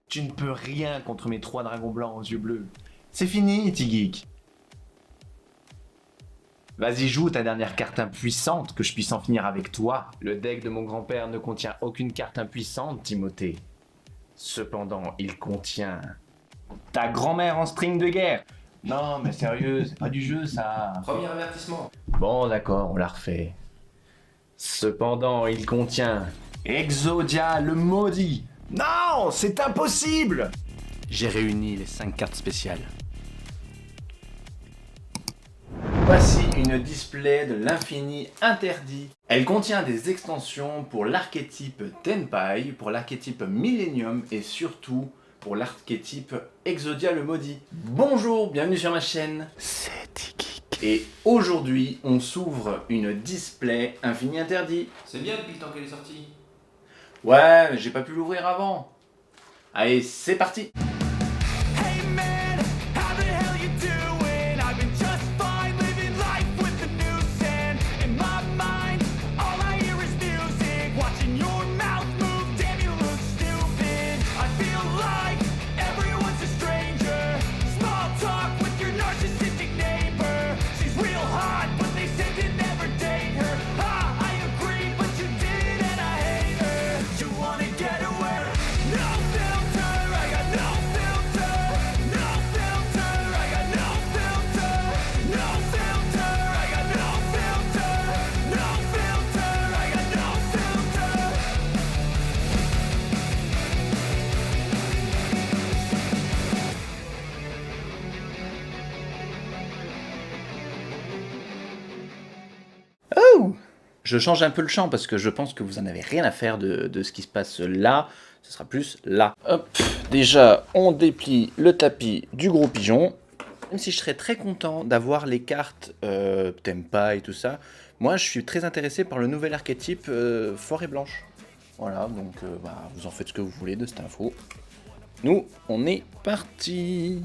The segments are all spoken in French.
Tu ne peux rien contre mes 3 dragons blancs aux yeux bleus. C'est fini, Tigik. Vas-y, joue ta dernière carte impuissante, que je puisse en finir avec toi. Le deck de mon grand-père ne contient aucune carte impuissante, Timothée. Cependant, il contient ta grand-mère en string de guerre. Non, mais sérieux, c'est pas du jeu, ça. Premier avertissement. Bon, d'accord, on la refait. Cependant, il contient Exodia le maudit. Non, c'est impossible. J'ai réuni les 5 cartes spéciales. Voici une display de l'infini interdit. Elle contient des extensions pour l'archétype Tenpai, pour l'archétype Millennium et surtout pour l'archétype Exodia le maudit. Bonjour, bienvenue sur ma chaîne. C'est Tiki. Et aujourd'hui, on s'ouvre une display infini interdit. C'est bien depuis le temps qu'elle est sortie. Ouais, mais j'ai pas pu l'ouvrir avant. Allez, c'est parti. Hey man, how the hell you doing? I've been just fine living life with the noose and in my mind, all I hear is music. Watching your mouth move, damn you look stupid. I feel like everyone's a stranger. Small talk with your narcissistic neighbor. She's real hot, but they said to never date her. Ah, I agree, but you did and I hate her. You wanna get away? No filter, I got no filter. No filter, I got no filter. No filter, I got no filter. No filter, I got no filter. Oh! Je change un peu le champ parce que je pense que vous en avez rien à faire de ce qui se passe là. Ce sera plus là. Hop, déjà, on déplie le tapis du gros pigeon. Même si je serais très content d'avoir les cartes Tempa et tout ça, moi je suis très intéressé par le nouvel archétype Forêt Blanche. Voilà, donc vous en faites ce que vous voulez de cette info. Nous, on est parti.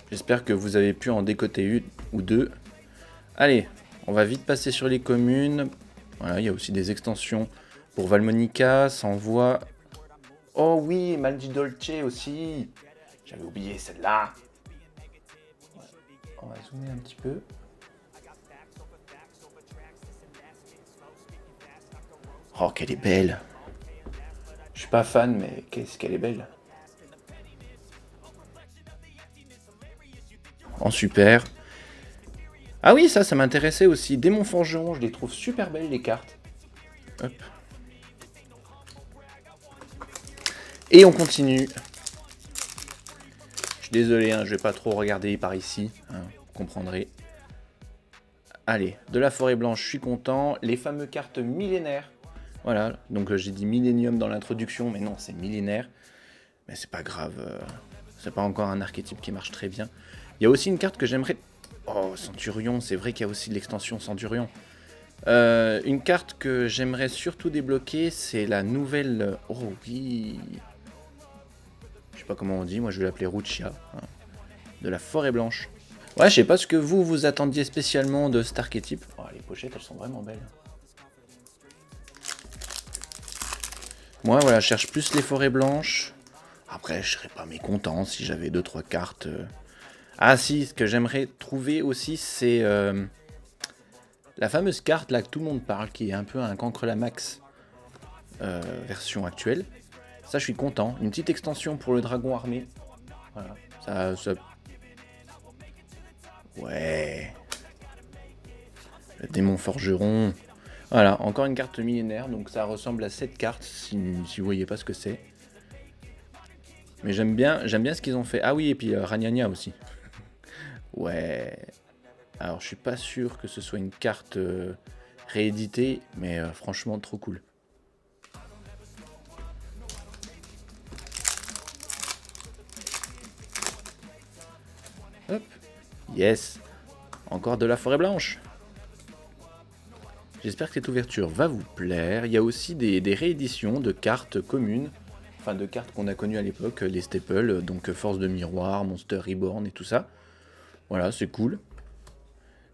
J'espère que vous avez pu en décoter une ou deux. Allez, on va vite passer sur les communes. Voilà, il y a aussi des extensions pour Valmonica, ça envoie... Oh oui, Maldi Dolce aussi. J'avais oublié celle-là. On va zoomer un petit peu. Oh, qu'elle est belle. Je suis pas fan, mais qu'est-ce qu'elle est belle. En super. Ah oui, ça m'intéressait aussi. Démon Forgeron, je les trouve super belles les cartes. Hop. Et on continue. Je suis désolé, hein, je vais pas trop regarder par ici. Hein, vous comprendrez. Allez, de la forêt blanche, je suis content. Les fameuses cartes millénaires. Voilà, donc j'ai dit Millennium dans l'introduction, mais non, c'est millénaire. Mais c'est pas grave. C'est pas encore un archétype qui marche très bien. Il y a aussi une carte que j'aimerais... Oh, Centurion, c'est vrai qu'il y a aussi de l'extension Centurion. Une carte que j'aimerais surtout débloquer, c'est la nouvelle... Oh oui. Je sais pas comment on dit, moi je vais l'appeler Ruchia. Hein, de la forêt blanche. Ouais, je sais pas ce que vous attendiez spécialement de cet archétype. Oh, les pochettes, elles sont vraiment belles. Moi, voilà, je cherche plus les forêts blanches. Après, je serais pas mécontent si j'avais 2-3 cartes... Ah si, ce que j'aimerais trouver aussi, c'est la fameuse carte là que tout le monde parle, qui est un peu un Cancre la Max version actuelle. Ça, je suis content. Une petite extension pour le dragon armé. Voilà. Ça... Ouais. Le démon forgeron. Voilà, encore une carte millénaire. Donc ça ressemble à cette carte, si vous voyez pas ce que c'est. Mais j'aime bien ce qu'ils ont fait. Ah oui, et puis Ragnagna aussi. Ouais. Alors, je suis pas sûr que ce soit une carte rééditée, mais franchement, trop cool. Hop. Yes. Encore de la forêt blanche. J'espère que cette ouverture va vous plaire. Il y a aussi des rééditions de cartes communes. Enfin, de cartes qu'on a connues à l'époque, les staples, donc Force de Miroir, Monster Reborn et tout ça. Voilà, c'est cool.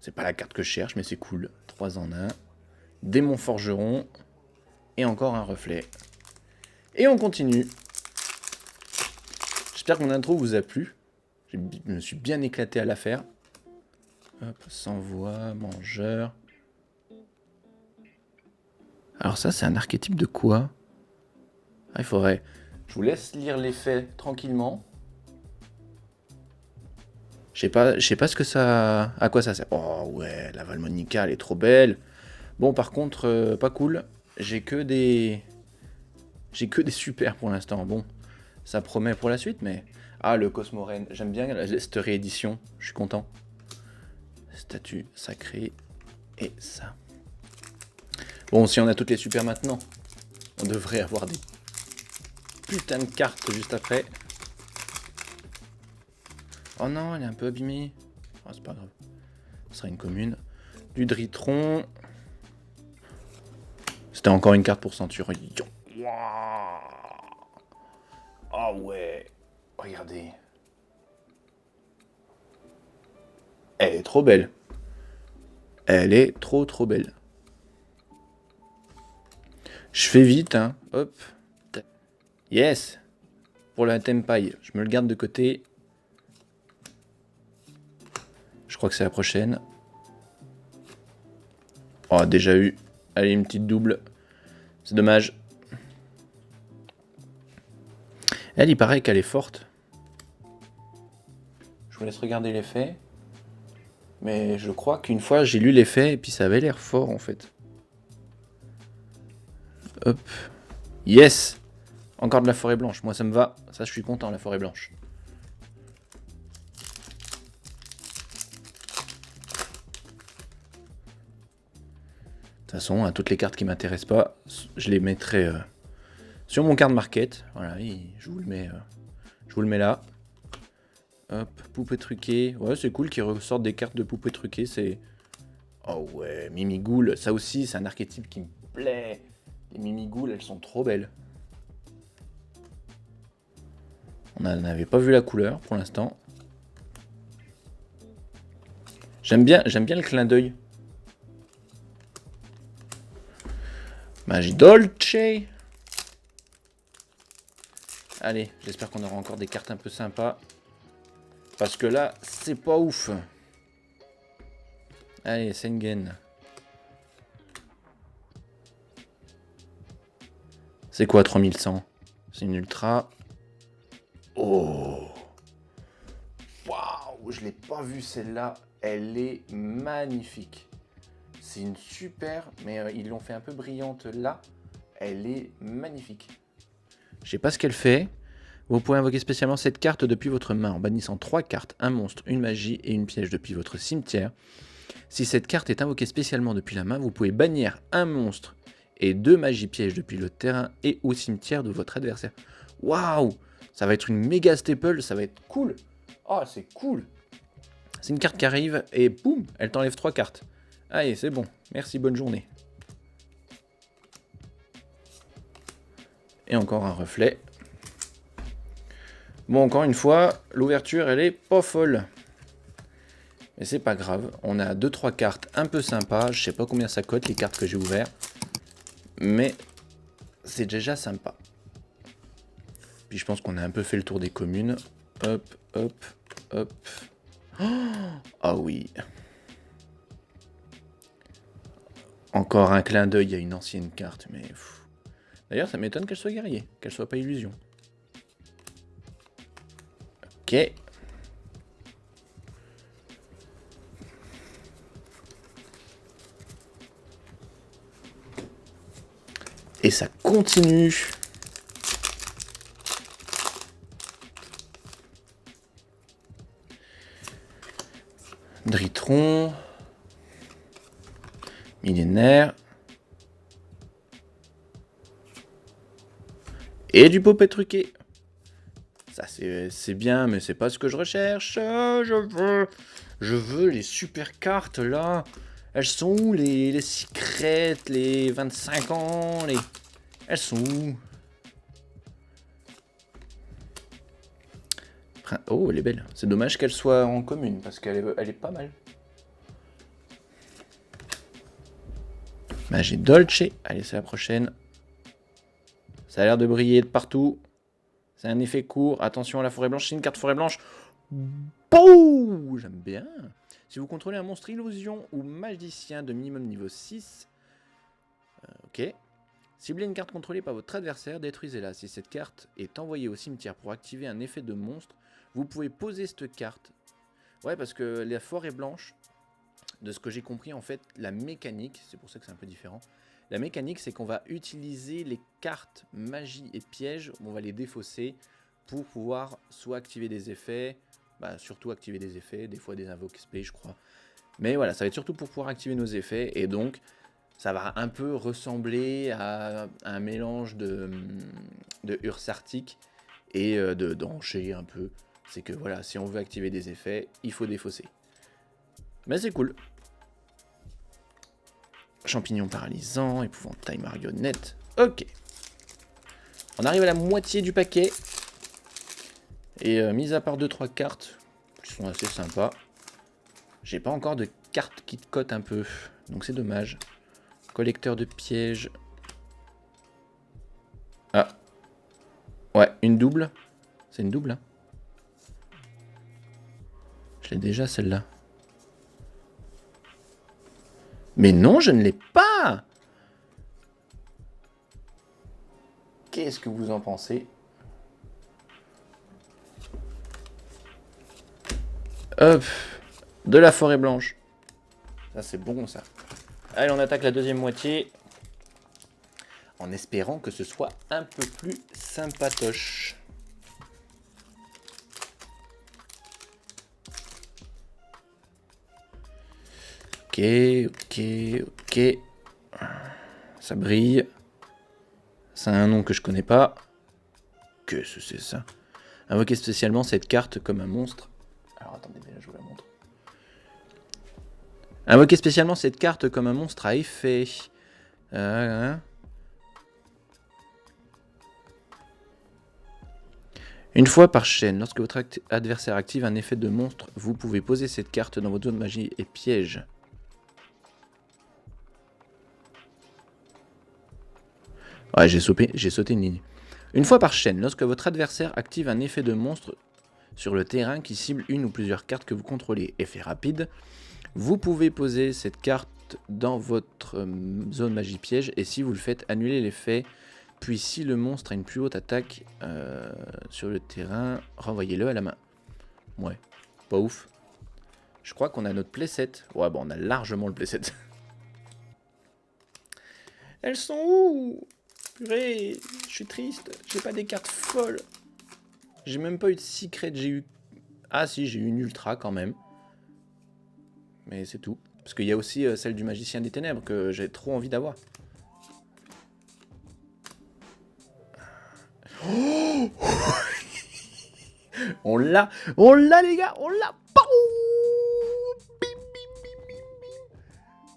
C'est pas la carte que je cherche, mais c'est cool. 3 en 1. Démon Forgeron. Et encore un reflet. Et on continue. J'espère que mon intro vous a plu. Je me suis bien éclaté à la faire. Hop, sans voix, mangeur. Alors ça, c'est un archétype de quoi? Ah, il faudrait... Je vous laisse lire l'effet tranquillement. Je sais pas ce que ça... À quoi ça sert. Oh ouais, la Valmonica, elle est trop belle. Bon, par contre, pas cool. J'ai que des super pour l'instant. Bon, ça promet pour la suite, mais... Ah, le Cosmoren. J'aime bien cette réédition. Je suis content. Statue sacrée. Et ça. Bon, si on a toutes les super maintenant, on devrait avoir des putains de cartes juste après. Oh non, elle est un peu abîmée. Oh, c'est pas grave. Ce sera une commune. Du Dritron. C'était encore une carte pour Centurion. Ah ouais. Regardez. Elle est trop belle. Elle est trop belle. Je fais vite, hein. Hop. Yes. Pour la Tenpai, je me le garde de côté. Je crois que c'est la prochaine. Oh, déjà eu. Allez, une petite double. C'est dommage. Elle, il paraît qu'elle est forte. Je vous laisse regarder l'effet. Mais je crois qu'une fois, j'ai lu l'effet et puis ça avait l'air fort, en fait. Hop. Yes. Encore de la forêt blanche. Moi, ça me va. Ça, je suis content, la forêt blanche. De toute façon, à toutes les cartes qui m'intéressent pas, je les mettrai sur mon card market. Voilà, je vous le mets là. Hop, poupée truquée. Ouais, c'est cool qu'ils ressortent des cartes de poupée truquée. C'est... Oh ouais, Mimigoul. Ça aussi, c'est un archétype qui me plaît. Les Mimigoul, elles sont trop belles. On n'avait pas vu la couleur pour l'instant. J'aime bien le clin d'œil. Magie Dolce. Allez, j'espère qu'on aura encore des cartes un peu sympas. Parce que là, c'est pas ouf. Allez, Sengen. C'est quoi 3100? C'est une ultra. Oh. Waouh, je l'ai pas vue celle-là. Elle est magnifique. C'est une super, mais ils l'ont fait un peu brillante là. Elle est magnifique. Je sais pas ce qu'elle fait. Vous pouvez invoquer spécialement cette carte depuis votre main en bannissant 3 cartes, un monstre, une magie et une piège depuis votre cimetière. Si cette carte est invoquée spécialement depuis la main, vous pouvez bannir un monstre et 2 magies pièges depuis le terrain et au cimetière de votre adversaire. Waouh! Ça va être une méga staple, ça va être cool. Oh, c'est cool. C'est une carte qui arrive et boum, elle t'enlève 3 cartes. Allez, c'est bon. Merci, bonne journée. Et encore un reflet. Bon, encore une fois, l'ouverture, elle est pas folle. Mais c'est pas grave. On a 2-3 cartes un peu sympas. Je sais pas combien ça cote, les cartes que j'ai ouvertes. Mais c'est déjà sympa. Puis je pense qu'on a un peu fait le tour des communes. Hop, hop, hop. Ah oui. Encore un clin d'œil à une ancienne carte, mais... D'ailleurs, ça m'étonne qu'elle soit guerrier, qu'elle soit pas illusion. Ok. Et ça continue. Dritron. Millénaire. Et du popet truqué. Ça c'est bien, mais c'est pas ce que je recherche. Je veux les super cartes là. Elles sont où les secrets, les 25 ans, les... Elles sont où? Oh, elle est belle. C'est dommage qu'elle soit en commune, parce qu'elle est pas mal. Magie Dolce. Allez, c'est la prochaine. Ça a l'air de briller de partout. C'est un effet court. Attention à la forêt blanche. C'est une carte forêt blanche. Bouh! J'aime bien. Si vous contrôlez un monstre illusion ou magicien de minimum niveau 6. Ok. Ciblez une carte contrôlée par votre adversaire, détruisez-la. Si cette carte est envoyée au cimetière pour activer un effet de monstre, vous pouvez poser cette carte. Ouais, parce que la forêt blanche, de ce que j'ai compris, en fait, la mécanique, c'est pour ça que c'est un peu différent. La mécanique, c'est qu'on va utiliser les cartes magie et pièges, on va les défausser pour pouvoir soit activer des effets, surtout activer des effets, des fois des invoques spé, je crois. Mais voilà, ça va être surtout pour pouvoir activer nos effets, et donc ça va un peu ressembler à un mélange de Ursartic et de Dancher un peu. C'est que voilà, si on veut activer des effets, il faut défausser. Mais c'est cool. Champignon paralysant, épouvantail marionnette. Ok. On arrive à la moitié du paquet. Et mis à part 2-3 cartes, qui sont assez sympas, j'ai pas encore de cartes qui te cotent un peu. Donc c'est dommage. Collecteur de pièges. Ah. Ouais, une double. C'est une double, hein. Je l'ai déjà, celle-là. Mais non, je ne l'ai pas. Qu'est-ce que vous en pensez? Hop. De la forêt blanche. Ça, c'est bon, ça. Allez, on attaque la deuxième moitié. En espérant que ce soit un peu plus sympatoche. Ok, ok, ok. Ça brille. Ça a un nom que je connais pas. Qu'est-ce que c'est ça? Invoquez spécialement cette carte comme un monstre. Alors attendez, déjà je vous la montre. Invoquez spécialement cette carte comme un monstre à effet. Une fois par chaîne, lorsque votre adversaire active un effet de monstre, vous pouvez poser cette carte dans votre zone magie et piège. Ouais, j'ai sauté une ligne. Une fois par chaîne, lorsque votre adversaire active un effet de monstre sur le terrain qui cible une ou plusieurs cartes que vous contrôlez, effet rapide, vous pouvez poser cette carte dans votre zone magie piège et si vous le faites, annuler l'effet. Puis si le monstre a une plus haute attaque sur le terrain, renvoyez-le à la main. Ouais, pas ouf. Je crois qu'on a notre playset. Ouais, bon, on a largement le playset. Elles sont où? Purée, je suis triste. J'ai pas des cartes folles. J'ai même pas eu de secret. J'ai eu... Ah si, j'ai eu une ultra quand même. Mais c'est tout. Parce qu'il y a aussi celle du magicien des ténèbres que j'ai trop envie d'avoir. Oh on l'a les gars, on l'a.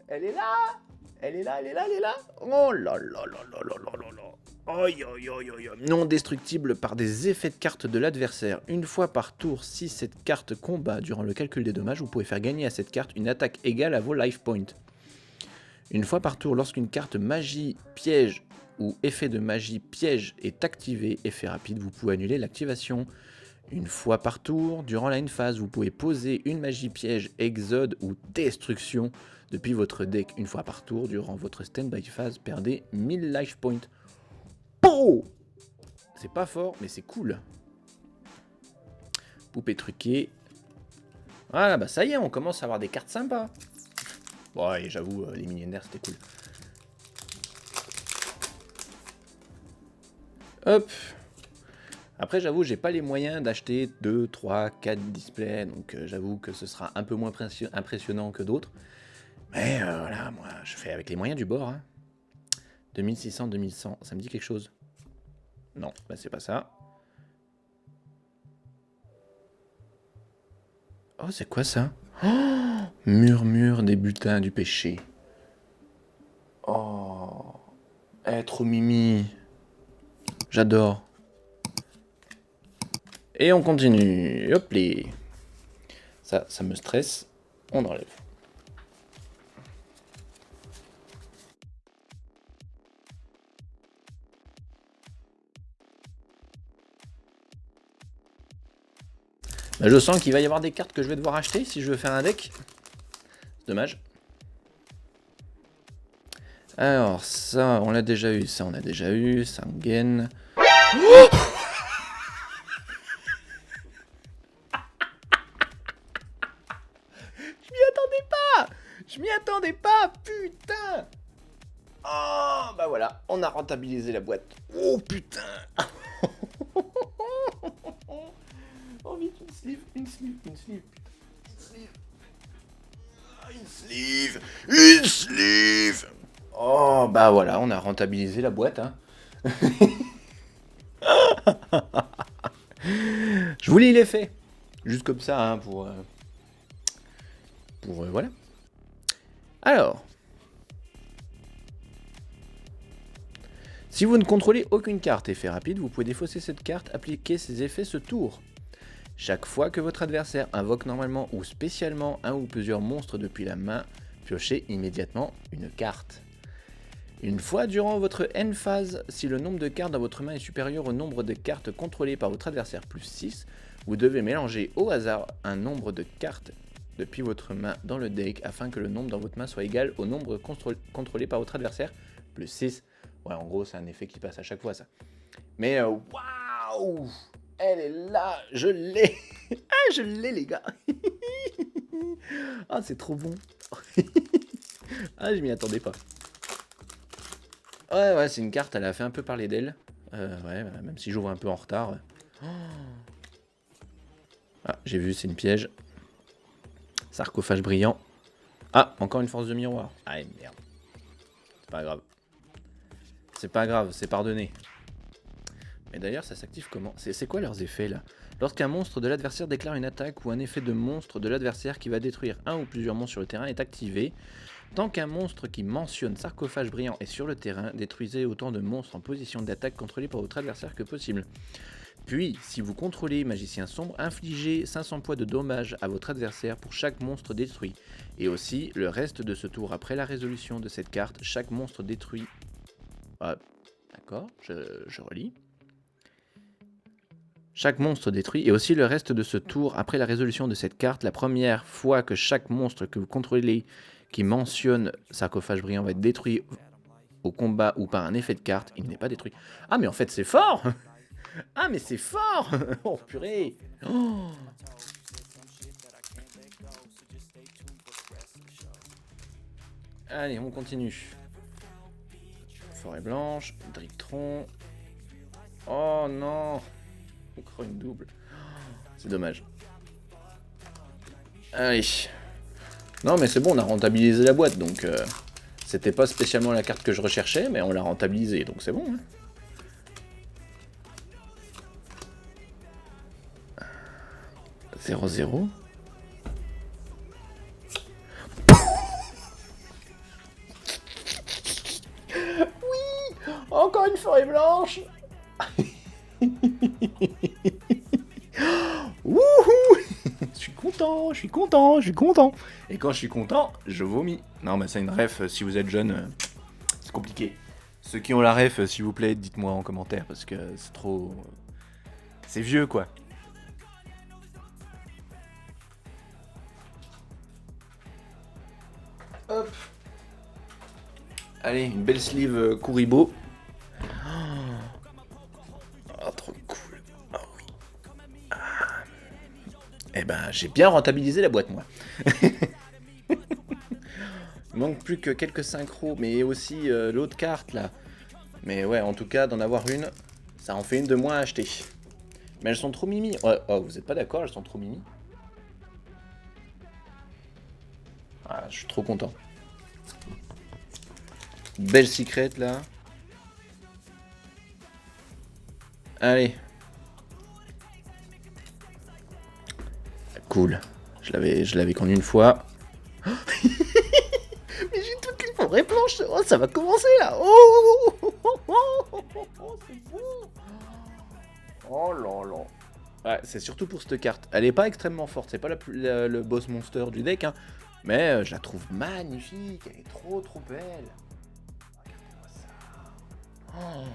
Elle est là, elle est là, elle est là, elle est là. Oh là là là là là là là là. Aïe aïe aïe aïe. Non destructible par des effets de carte de l'adversaire. Une fois par tour, si cette carte combat durant le calcul des dommages, vous pouvez faire gagner à cette carte une attaque égale à vos life points. Une fois par tour, lorsqu'une carte magie, piège ou effet de magie piège est activé, effet rapide, vous pouvez annuler l'activation. Une fois par tour, durant la phase, vous pouvez poser une magie piège, exode ou destruction depuis votre deck. Une fois par tour, durant votre stand-by phase, perdez 1000 life points. Oh, c'est pas fort, mais c'est cool. Poupée truquée. Voilà, bah ça y est, on commence à avoir des cartes sympas. Ouais, j'avoue, les millionnaires, c'était cool. Hop. Après, j'avoue, j'ai pas les moyens d'acheter 2, 3, 4 displays, donc j'avoue que ce sera un peu moins impressionnant que d'autres. Mais voilà, moi, je fais avec les moyens du bord. Hein. 2600, 2100, ça me dit quelque chose? Non, bah c'est pas ça. Oh, c'est quoi ça? Oh, murmure des bulletins du péché. Oh, être Mimi. J'adore. Et on continue. Hop les. Ça me stresse. On enlève. Bah, je sens qu'il va y avoir des cartes que je vais devoir acheter si je veux faire un deck. C'est dommage. Alors, ça, on l'a déjà eu. Ça, on a déjà eu. Sangen. Oh, je m'y attendais pas, putain. Oh, bah voilà, on a rentabilisé la boîte. Oh, putain. Oh, vite, une sleeve, une sleeve, une sleeve, putain. Une sleeve. Ah, une sleeve. Une sleeve. Oh, bah voilà, on a rentabilisé la boîte, hein. Je vous lis les faits. Juste comme ça, hein, pour voilà. Alors, si vous ne contrôlez aucune carte effet rapide, vous pouvez défausser cette carte, appliquer ses effets ce tour. Chaque fois que votre adversaire invoque normalement ou spécialement un ou plusieurs monstres depuis la main, piochez immédiatement une carte. Une fois durant votre end phase, si le nombre de cartes dans votre main est supérieur au nombre de cartes contrôlées par votre adversaire plus 6, vous devez mélanger au hasard un nombre de cartes depuis votre main dans le deck afin que le nombre dans votre main soit égal au nombre contrôlé par votre adversaire plus 6. Ouais, en gros, c'est un effet qui passe à chaque fois, ça. Mais waouh, elle est là, je l'ai. Ah, je l'ai, les gars. Ah, c'est trop bon. Ah, je m'y attendais pas. Ouais, c'est une carte, elle a fait un peu parler d'elle. Ouais, même si j'ouvre un peu en retard. Oh. Ah, j'ai vu, c'est une piège. Sarcophage brillant. Ah, encore une force de miroir. Ah, merde. C'est pas grave. C'est pas grave, c'est pardonné. Mais d'ailleurs, ça s'active comment? C'est quoi leurs effets, là? Lorsqu'un monstre de l'adversaire déclare une attaque ou un effet de monstre de l'adversaire qui va détruire un ou plusieurs monstres sur le terrain est activé, tant qu'un monstre qui mentionne sarcophage brillant est sur le terrain, détruisez autant de monstres en position d'attaque contrôlés par votre adversaire que possible. Puis, si vous contrôlez Magicien Sombre, infligez 500 points de dommages à votre adversaire pour chaque monstre détruit. Et aussi, le reste de ce tour après la résolution de cette carte, chaque monstre détruit... Ah, d'accord, je relis. Chaque monstre détruit, et aussi le reste de ce tour après la résolution de cette carte, la première fois que chaque monstre que vous contrôlez qui mentionne sarcophage brillant va être détruit au combat ou par un effet de carte, il n'est pas détruit. Ah, mais en fait, c'est fort! Ah, mais c'est fort! Oh, purée! Oh. Allez, on continue. Forêt blanche, Drictron. Oh non! Encore une double. C'est dommage. Allez. Non, mais c'est bon, on a rentabilisé la boîte, donc... c'était pas spécialement la carte que je recherchais, mais on l'a rentabilisée, donc c'est bon, hein. 0-0. Oui, encore une forêt blanche. Wouhou. Je suis content, je suis content, je suis content. Et quand je suis content, je vomis. Non, mais c'est une ref, si vous êtes jeune, c'est compliqué. Ceux qui ont la ref, s'il vous plaît, dites-moi en commentaire, parce que c'est trop... c'est vieux, quoi. Hop. Allez, une belle sleeve Kuribo. Oh, trop cool. Oh oui. Ah. Eh ben, j'ai bien rentabilisé la boîte, moi. Il manque plus que quelques synchros, mais aussi l'autre carte, là. Mais ouais, en tout cas, d'en avoir une, ça en fait une de moins à acheter. Mais elles sont trop mimi. Ouais, oh, vous êtes pas d'accord, elles sont trop mimi. Ah, je suis trop content. Belle secret là. Allez. Cool. Je l'avais qu'en une fois. Mais j'ai toutes les forêts blanches. Oh, ça va commencer là. Oh, c'est bon. Oh là là. Ouais, c'est surtout pour cette carte. Elle est pas extrêmement forte. C'est pas le boss monster du deck, hein. Mais je la trouve magnifique. Elle est trop belle. Regardez-moi ça. Oh.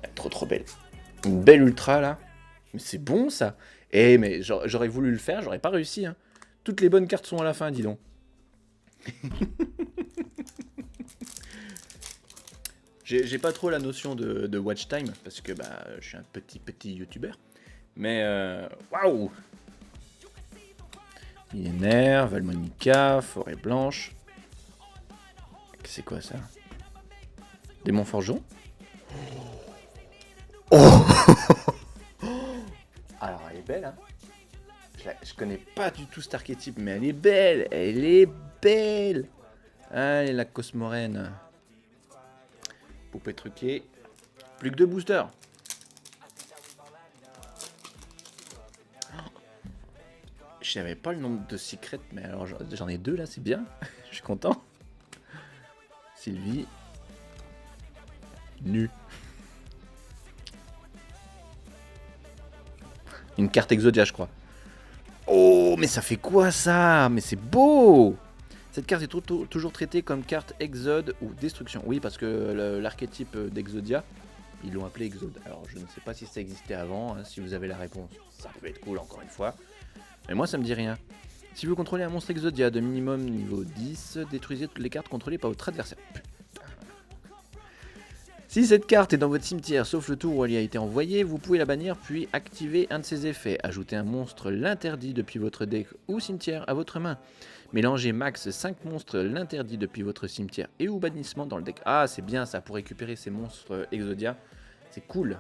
Elle est trop belle. Une belle ultra là. Mais c'est bon ça. Eh, mais j'aurais voulu le faire, j'aurais pas réussi. Hein. Toutes les bonnes cartes sont à la fin, dis donc. J'ai pas trop la notion de watch time, parce que bah, je suis un petit youtubeur. Mais waouh! Millénaire, Valmonica, Forêt Blanche. C'est quoi ça? Démon Forgeron? Oh! Alors elle est belle, hein? Je connais pas du tout cet archétype, mais elle est belle! Elle est belle! Allez, la Cosmorène. Poupée truquée. Plus que 2 boosters. Je savais pas le nombre de secrets, mais alors j'en ai 2 là, c'est bien. Je suis content. Sylvie. Nu. Une carte Exodia, je crois. Oh, mais ça fait quoi ça? Mais c'est beau! Cette carte est toujours traitée comme carte Exode ou Destruction. Oui, parce que l'archétype d'Exodia, ils l'ont appelé Exode. Alors, je ne sais pas si ça existait avant. Hein. Si vous avez la réponse, ça peut être cool, encore une fois. Mais moi, ça me dit rien. Si vous contrôlez un monstre Exodia de minimum niveau 10, détruisez toutes les cartes contrôlées par votre adversaire. Putain. Si cette carte est dans votre cimetière, sauf le tour où elle y a été envoyée, vous pouvez la bannir puis activer un de ses effets. Ajoutez un monstre l'interdit depuis votre deck ou cimetière à votre main. Mélangez max 5 monstres l'interdit depuis votre cimetière et ou bannissement dans le deck. Ah, c'est bien ça, pour récupérer ces monstres Exodia. C'est cool.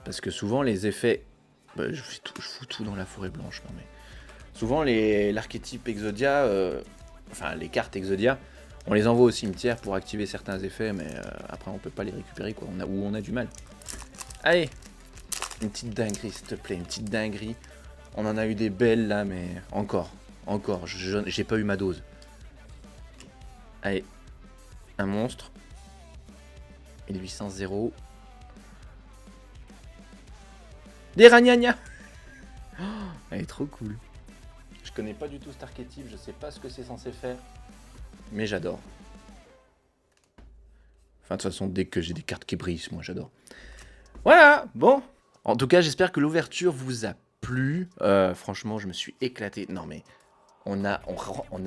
Parce que souvent les effets... Bah, je fous tout dans la forêt blanche. Non, mais... Souvent l'archétype Exodia, enfin les cartes Exodia, on les envoie au cimetière pour activer certains effets, mais après on peut pas les récupérer, quoi. On a du mal. Allez, une petite dinguerie s'il te plaît, une petite dinguerie. On en a eu des belles là, mais encore, j'ai pas eu ma dose. Allez, un monstre. 1800. Des ragnagnas. Oh, elle est trop cool. Je connais pas du tout cet archétype, je sais pas ce que c'est censé faire. Mais j'adore. Enfin, de toute façon, dès que j'ai des cartes qui brillent, moi j'adore. Voilà, bon. En tout cas, j'espère que l'ouverture vous a plu. Franchement, je me suis éclaté. Non, mais on a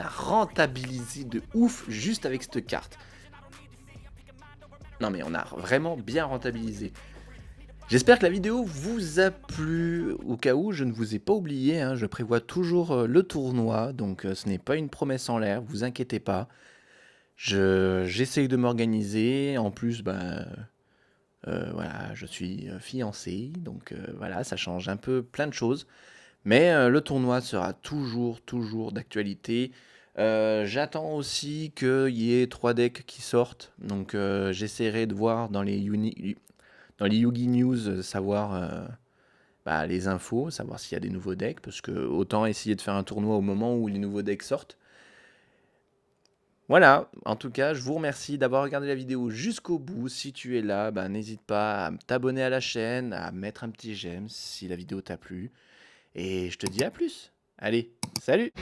rentabilisé de ouf juste avec cette carte. Non, mais on a vraiment bien rentabilisé. J'espère que la vidéo vous a plu. Au cas où, je ne vous ai pas oublié, hein, je prévois toujours le tournoi, donc ce n'est pas une promesse en l'air, vous inquiétez pas. J'essaye de m'organiser, en plus, voilà, je suis fiancé, donc voilà, ça change un peu plein de choses. Mais le tournoi sera toujours d'actualité. J'attends aussi qu'il y ait 3 decks qui sortent, donc j'essaierai de voir dans les Yugi News, savoir les infos, savoir s'il y a des nouveaux decks, parce que autant essayer de faire un tournoi au moment où les nouveaux decks sortent. Voilà, en tout cas, je vous remercie d'avoir regardé la vidéo jusqu'au bout. Si tu es là, n'hésite pas à t'abonner à la chaîne, à mettre un petit j'aime si la vidéo t'a plu. Et je te dis à plus. Allez, salut!